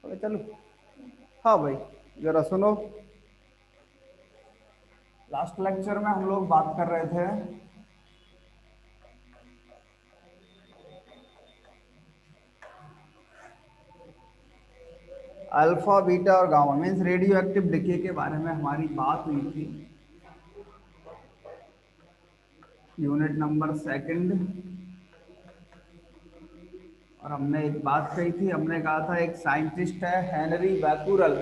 अबे चलो। हाँ भाई, जरा सुनो। लास्ट लेक्चर में हम लोग बात कर रहे थे अल्फा बीटा और gamma means radio active decay के बारे में हमारी बात हुई थी। Unit number second. और हमने एक बात कही थी, हमने कहा था एक साइंटिस्ट है हेनरी बैकुरल।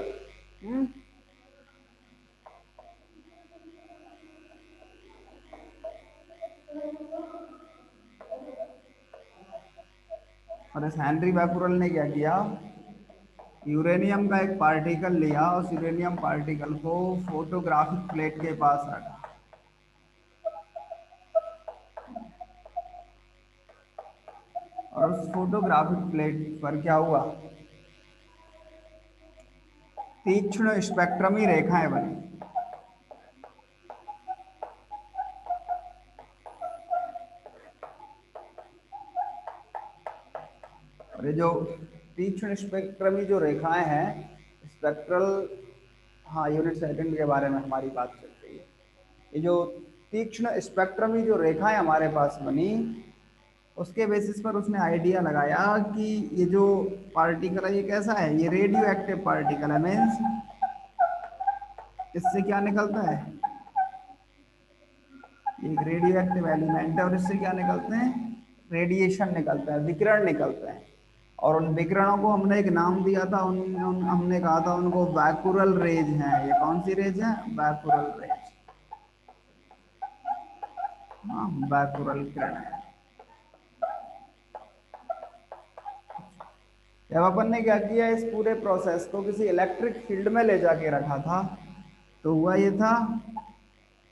और इस हेनरी बैकुरल ने क्या किया, यूरेनियम का एक पार्टिकल लिया, उस यूरेनियम पार्टिकल को फोटोग्राफिक प्लेट के पास रखा। और उस फोटोग्राफिक प्लेट पर क्या हुआ, तीक्ष्ण स्पेक्ट्रमी रेखाएं बनी। और ये जो तीक्ष्ण स्पेक्ट्रमी जो रेखाएं हैं, स्पेक्ट्रल, हाँ यूनिट सेकंड के बारे में हमारी बात चल रही है। ये जो तीक्ष्ण स्पेक्ट्रमी जो रेखाएं हमारे पास बनी, उसके बेसिस पर उसने आइडिया लगाया कि ये जो पार्टिकल है ये कैसा है, ये रेडियो एक्टिव पार्टिकल है। मीन्स इससे क्या निकलता है, ये एक रेडियो एक्टिव एलिमेंट है और इससे क्या निकलते हैं, रेडिएशन निकलता है, विकिरण निकलता है। और उन विकिरणों को हमने एक नाम दिया था, हमने कहा था उनको बैकुरल रेज हैं। ये कौन सी रेज है, बैकुरल रेज। हाँ, बैकुरल किरण है। जब अपन ने क्या किया, इस पूरे प्रोसेस को किसी इलेक्ट्रिक फील्ड में ले जाके रखा था, तो हुआ ये था,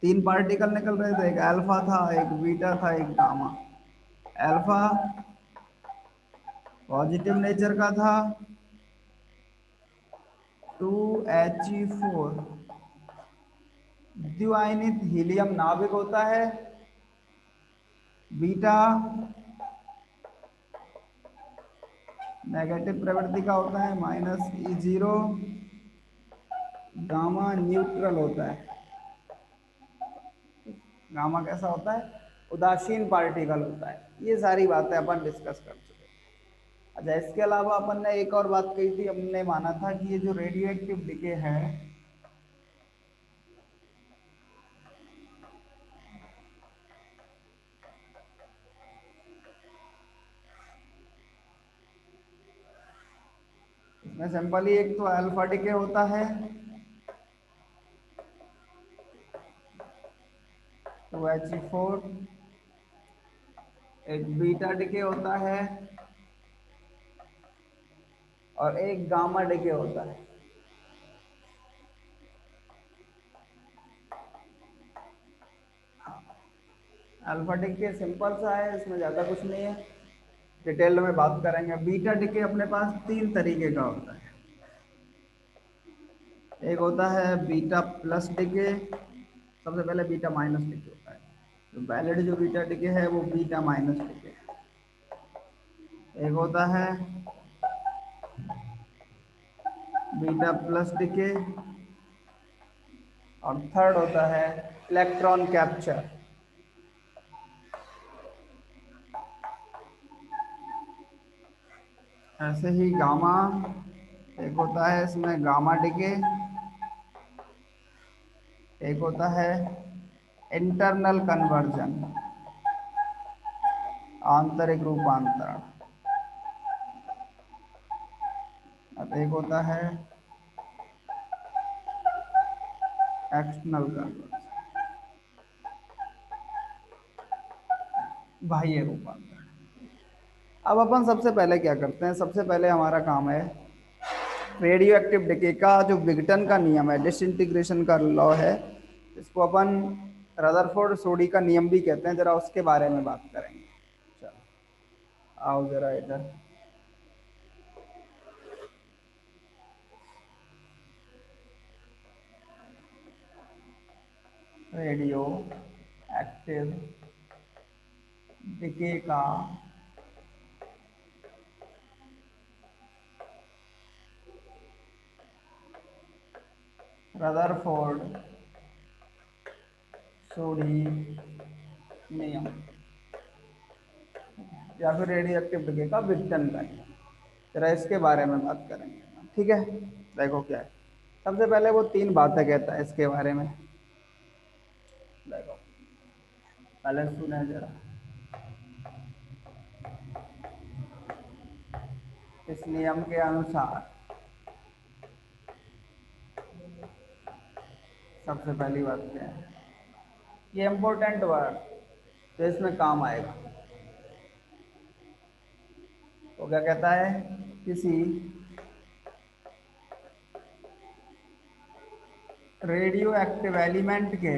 तीन पार्टिकल निकल रहे थे, एक अल्फा था, एक बीटा था, एक गामा। अल्फा पॉजिटिव नेचर का था, 2He4 द्विआयनित हीलियम नाभिक होता है। बीटा नेगेटिव प्रवृत्ति का होता है, -E0। गामा न्यूट्रल होता है। गामा कैसा होता है, उदासीन पार्टिकल होता है। ये सारी बातें अपन डिस्कस कर चुके हैं। अच्छा, इसके अलावा अपन ने एक और बात कही थी, हमने माना था कि ये जो रेडियो एक्टिव डिके है, इसमें सिंपली एक तो अल्फा डिके होता है, 2He4, एक बीटा डिके होता है और एक गामा डिके होता है। अल्फा डिके सिंपल सा है, इसमें ज़्यादा कुछ नहीं है, डिटेल में बात करेंगे। बीटा डिके अपने पास तीन तरीके का होता है। एक होता है बीटा प्लस डिके, सबसे पहले बीटा माइनस डिके होता है। तो वैलिड जो बीटा डिके है वो बीटा माइनस डिके है। एक होता है बीटा प्लस डिके, और थर्ड होता है इलेक्ट्रॉन कैप्चर। ऐसे ही गामा, एक होता है इसमें गामा डिके, एक होता है इंटरनल कन्वर्जन, आंतरिक रूपांतरण, और एक होता है एक्सटर्नल कन्वर्जन, बाह्य रूपांतरण। अब अपन सबसे पहले क्या करते हैं, सबसे पहले हमारा काम है रेडियो एक्टिव डिके का जो विघटन का नियम है, डिसइंटीग्रेशन का लॉ है, इसको अपन रदरफोर्ड सोडी का नियम भी कहते हैं। जरा उसके बारे में बात करेंगे। चलो आओ जरा इधर। रेडियो एक्टिव डिके का रदरफोर्ड सोडी नियम या फिर रेडियो एक्टिव डिके का विघटन करना। जरा इसके बारे में बात करेंगे, ठीक है। देखो क्या है, सबसे पहले वो तीन बातें कहता है इसके बारे में। देखो पहले सुने जरा। इस नियम के अनुसार सबसे पहली बात क्या है, ये इम्पोर्टेंट वर्ड जो इसमें काम आएगा। तो क्या कहता है, किसी रेडियो एक्टिव एलिमेंट के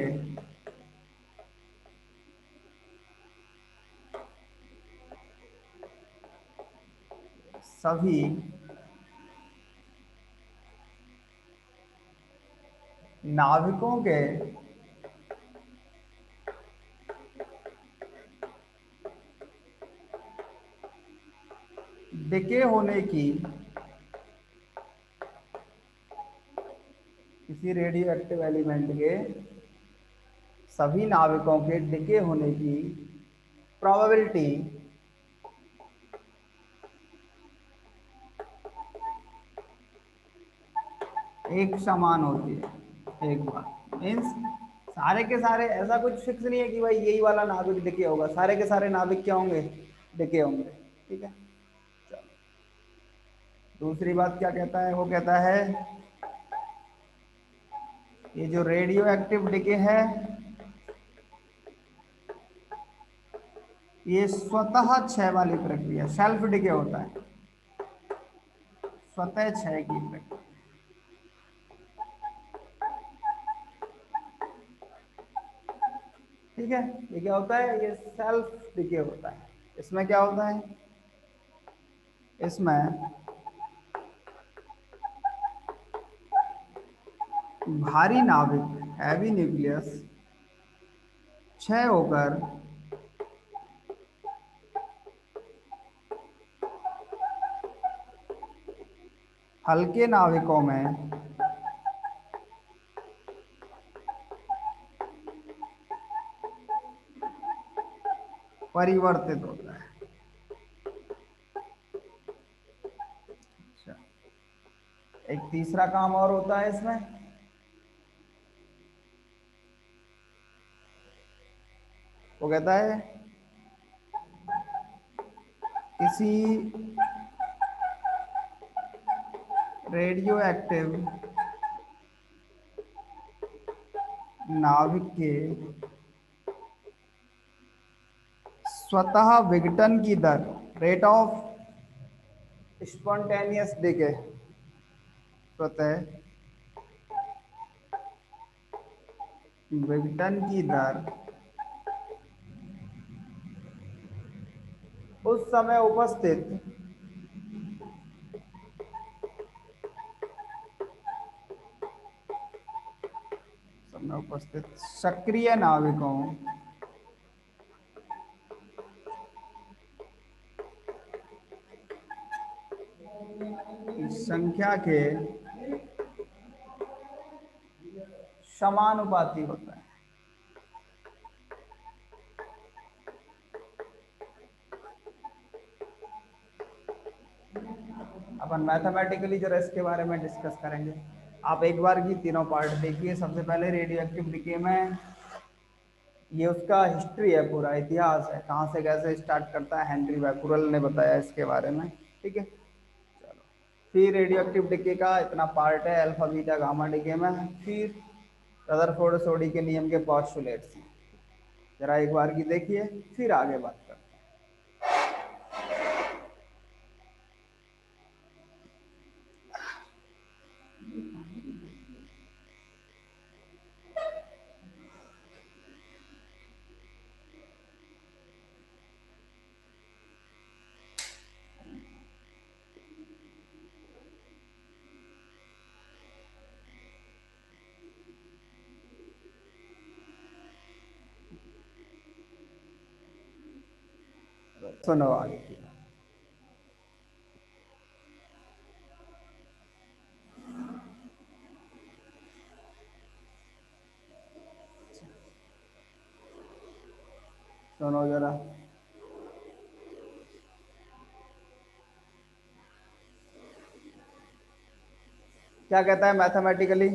सभी नाविकों के डिके होने की, किसी रेडियो एक्टिव एलिमेंट के सभी नाविकों के डिके होने की प्रोबेबिलिटी एक समान होती है। एक बार मीन्स सारे के सारे, ऐसा कुछ फिक्स नहीं है कि भाई यही वाला नाविक डिके होगा, सारे के सारे नाविक क्या होंगे, डिके होंगे, ठीक है। दूसरी बात क्या कहता है, वो कहता है ये जो रेडियो एक्टिव डिके है ये स्वतः क्षय वाली प्रक्रिया, सेल्फ डिके होता है, स्वतः क्षय की प्रक्रिया, ठीक है। ये क्या होता है, ये सेल्फ डिके होता है। इसमें क्या होता है, इसमें भारी नाविक हैवी न्यूक्लियस क्षय होकर हल्के नाविकों में परिवर्तित होता है। अच्छा, एक तीसरा काम और होता है इसमें, वो कहता है किसी रेडियो एक्टिव नाभिक के स्वतः विघटन की दर, रेट ऑफ स्पॉन्टेनियस डिके, स्वतः विघटन की दर उस समय उपस्थित सक्रिय नाविकों की संख्या के समानुपाती होता है। अपन मैथमेटिकली जरा इसके बारे में डिस्कस करेंगे। आप एक बार की तीनों पार्ट देखिए। सबसे पहले रेडियो एक्टिव डिके में ये उसका हिस्ट्री है, पूरा इतिहास है, कहाँ से कैसे स्टार्ट करता है, हेनरी बैकुरल ने बताया इसके बारे में, ठीक है। चलो, फिर रेडियो एक्टिव डिके का इतना पार्ट है, अल्फा बीटा गामा डिके में। फिर रदरफोर्ड सोडी के नियम के पॉस्टुलेट्स, जरा एक बार की देखिए, फिर आगे बात करते हैं। सुनो आगे। सुनो जरा, क्या कहता है मैथमेटिकली।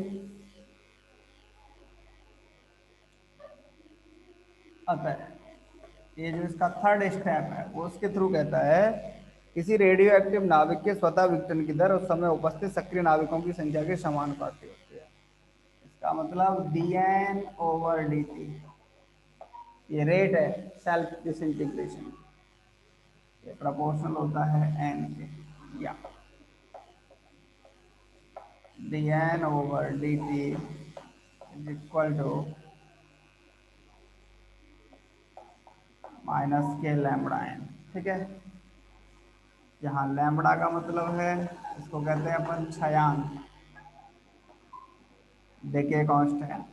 अतः ये जो इसका थर्ड स्टेप है वो उसके थ्रू कहता है किसी रेडियो एक्टिव नाभिक के स्वतः विघटन की दर उस समय उपस्थित सक्रिय नाभिकों की संख्या के समानुपाती होती है। इसका मतलब dN/dt, ये रेट है सेल्फ डिसइंटीग्रेशन, ये प्रोपोर्शनल होता है n के, या dN/dt is equal to minus K lambda N. ठीक है, यहाँ लैम्बडा का मतलब है, इसको कहते हैं अपन छयांक, देखिए कांस्टेंट।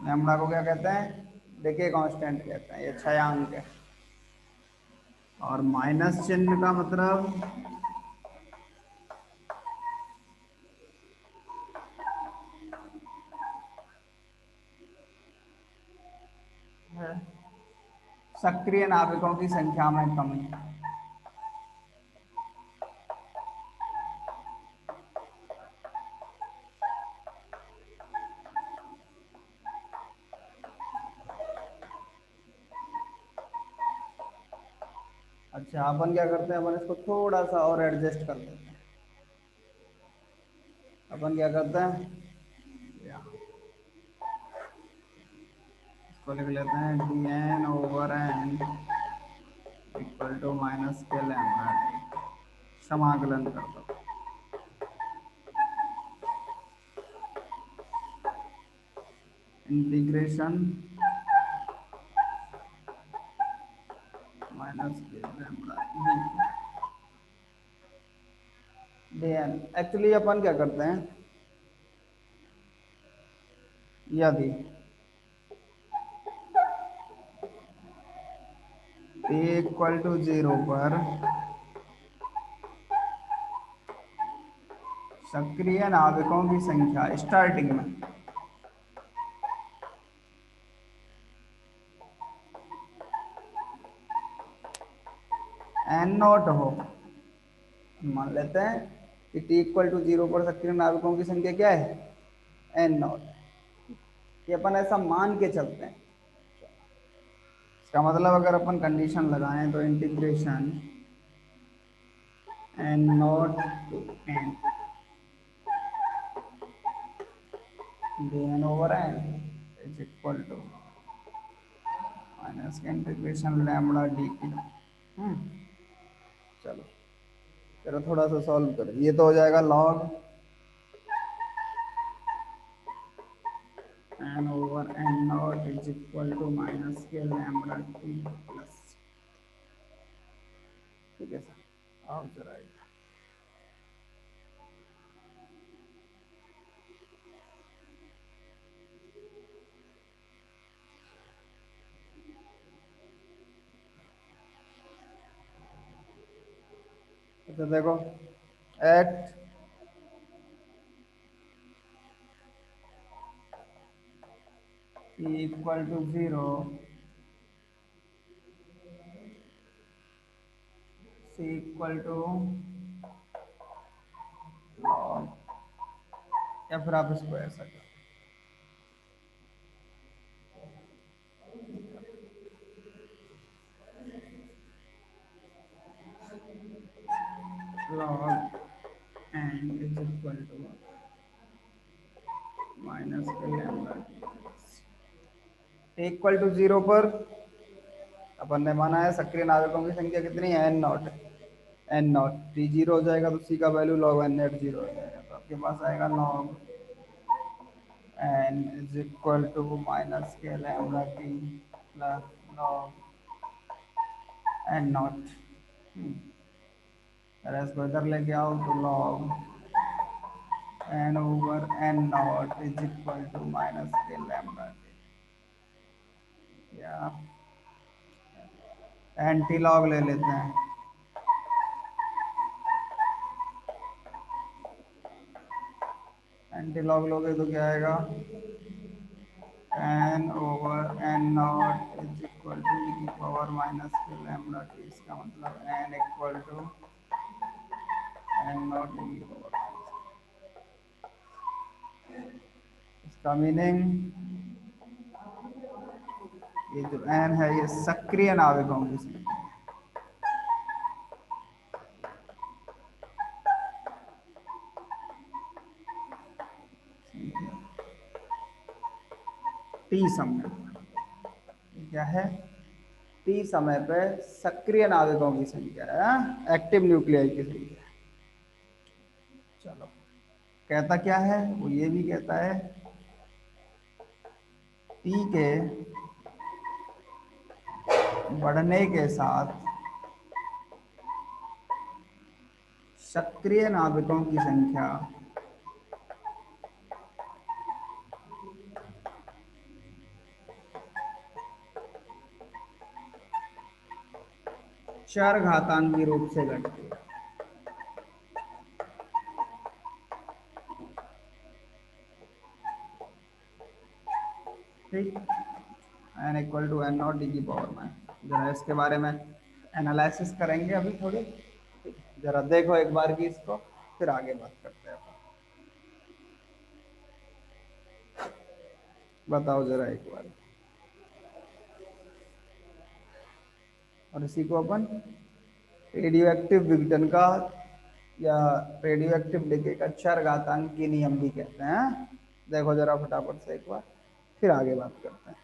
लैम्बडा को क्या कहते हैं, देखिए कांस्टेंट कहते हैं, ये छयांक है। और माइनस चिन्ह का मतलब है सक्रिय नाभिकों की संख्या में कमी। अच्छा, अपन क्या करते हैं, अपन इसको थोड़ा सा और एडजस्ट कर लेते हैं। अपन क्या करते हैं, इसको लिख लेते हैं dN/n equal to minus K lambda T, समाकलन कर दो। Integration minus K lambda dN। Actually अपन क्या करते हैं, यदि t इक्वल टू 0 पर सक्रिय नाभिकों की संख्या स्टार्टिंग में n0 हो, मान लेते हैं कि t इक्वल टू 0 पर सक्रिय नाभिकों की संख्या क्या है, n0। ये अपन ऐसा मान के चलते हैं। इसका मतलब अगर अपन कंडीशन लगाएं तो integration n0 to n dN/n is equal to minus K integration lambda dt। चलो जरा थोड़ा सा सॉल्व करें, ये तो हो जाएगा log n/n0 is equal to minus K lambda T plus. ठीक है सर, आओ जरा तो देखो, at equal to 0, C equal to log, या फिर आप इसको ऐसा करो log n is equal to minus K lambda equal to 0 पर अपन ने माना है सक्रिय नाभिकों की संख्या कितनी है, n0। n0 t 0 हो जाएगा तो c का वैल्यू log n नेट 0 हो जाएगा, तो आपके पास आएगा log n is equal to minus K lambda T plus log n0। अगर इसको इधर लेके आओ तो log n/n0 is equal to minus K lambda T, या एंटी लॉग ले लेते हैं। एंटी लॉग लोगे तो क्या आएगा, n/n0 is equal to e की power minus K lambda T. इसका मतलब n equal to n0 e की पावर माइनस, इसका मीनिंग ये जो n है ये सक्रिय नाविकों की संख्या है। टी समय क्या है, टी समय पे सक्रिय नाविकों की संख्या है, एक्टिव न्यूक्लियाई की संख्या। चलो कहता क्या है, वो ये भी कहता है टी के बढ़ने के साथ सक्रिय नाविकों की संख्या चरघातांकी रूप से घटती है। ठीक, n equal to n naught D की पावर में। जरा इसके बारे में एनालिसिस करेंगे अभी थोड़ी, जरा देखो एक बार की इसको, फिर आगे बात करते हैं। बताओ जरा एक बार। और इसी को अपन रेडियो एक्टिव विघटन का या रेडियो एक्टिव डिके का चरघातांकी नियम भी कहते हैं। देखो जरा फटाफट से एक बार, फिर आगे बात करते हैं।